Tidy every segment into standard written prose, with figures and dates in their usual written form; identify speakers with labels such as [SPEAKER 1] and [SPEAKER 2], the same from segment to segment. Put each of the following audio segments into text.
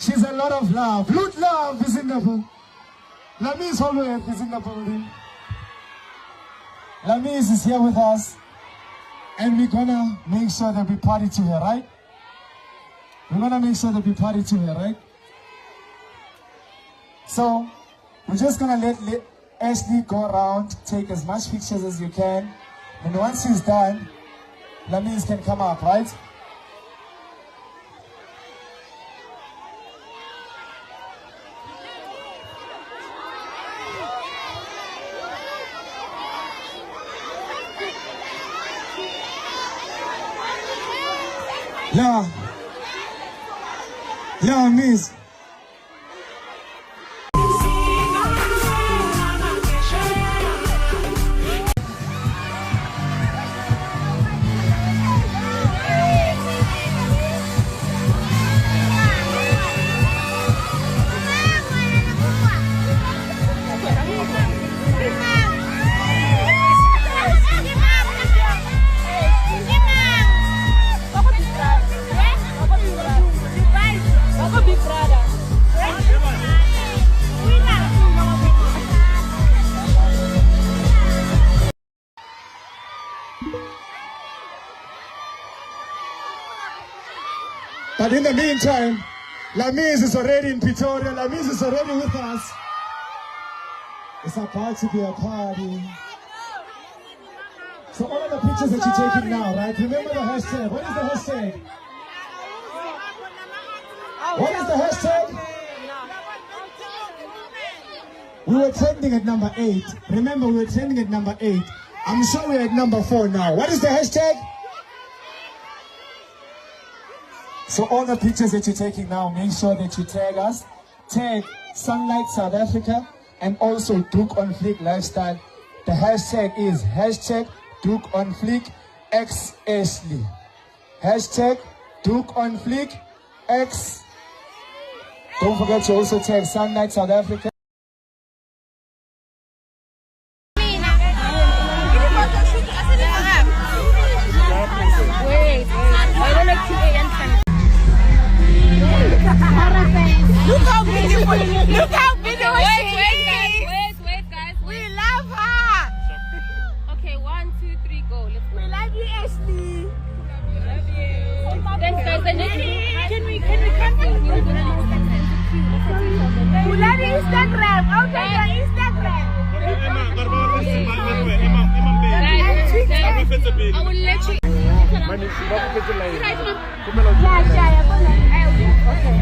[SPEAKER 1] She's a lot of love. Loot love is in the building. Lamise Holway is in the building. Lamise is here with us. And we're gonna make sure that we party to her, right? We're gonna make sure that we party to her, right? So, we're just gonna let Ashley go around, take as much pictures as you can. And once she's done, Lamise can come up, right? Yeah, Miss. But in the meantime, Lamise is already in Pretoria. Lamise is already with us. It's about to be a party. So all of the pictures that you're taking now, right? Remember the hashtag. What is the hashtag? What is the hashtag? We were trending at number 8. Remember, we were trending at number 8. I'm sure we're at number 4 now. What is the hashtag? So all the pictures that you're taking now, make sure that you tag us. Tag Sunlight South Africa and also Doek On Fleek Lifestyle. The hashtag is hashtag Doek On Fleek X Ashley. Hashtag Doek On Fleek X. Don't forget to also tag Sunlight South Africa.
[SPEAKER 2] Look how beautiful! Look how beautiful!
[SPEAKER 3] Wait, guys.
[SPEAKER 2] We love her!
[SPEAKER 3] Okay, 1, 2, 3, go. Let's go.
[SPEAKER 2] We love you, Ashley!
[SPEAKER 3] We love you. Thanks, guys. Can we come in?
[SPEAKER 2] We love you, Instagram! Okay, your Instagram!
[SPEAKER 3] Guys, I will let you.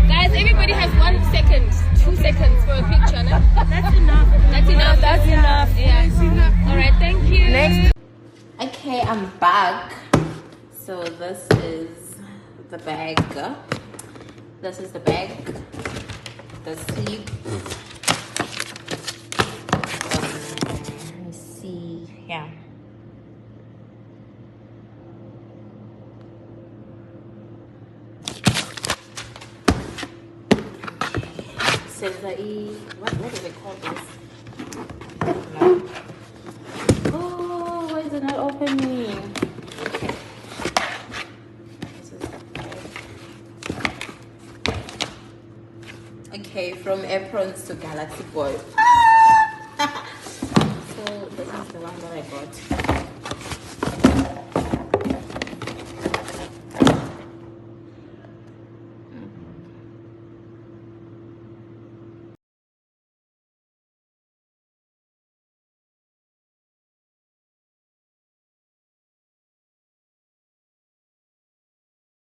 [SPEAKER 3] Guys, everybody has 1 second, 2 seconds for a picture. No?
[SPEAKER 2] That's enough.
[SPEAKER 3] That's enough.
[SPEAKER 2] That's enough.
[SPEAKER 3] Yeah.
[SPEAKER 2] That's enough.
[SPEAKER 3] All right. Thank you.
[SPEAKER 2] Next.
[SPEAKER 4] Okay, I'm back. So this is the bag. This is the bag. The sleeve. Let me see. Yeah. What do they call this? Oh, why is it not opening? Okay. This is the bag. Okay, from aprons to Galaxy Boy. So this is the one that I got.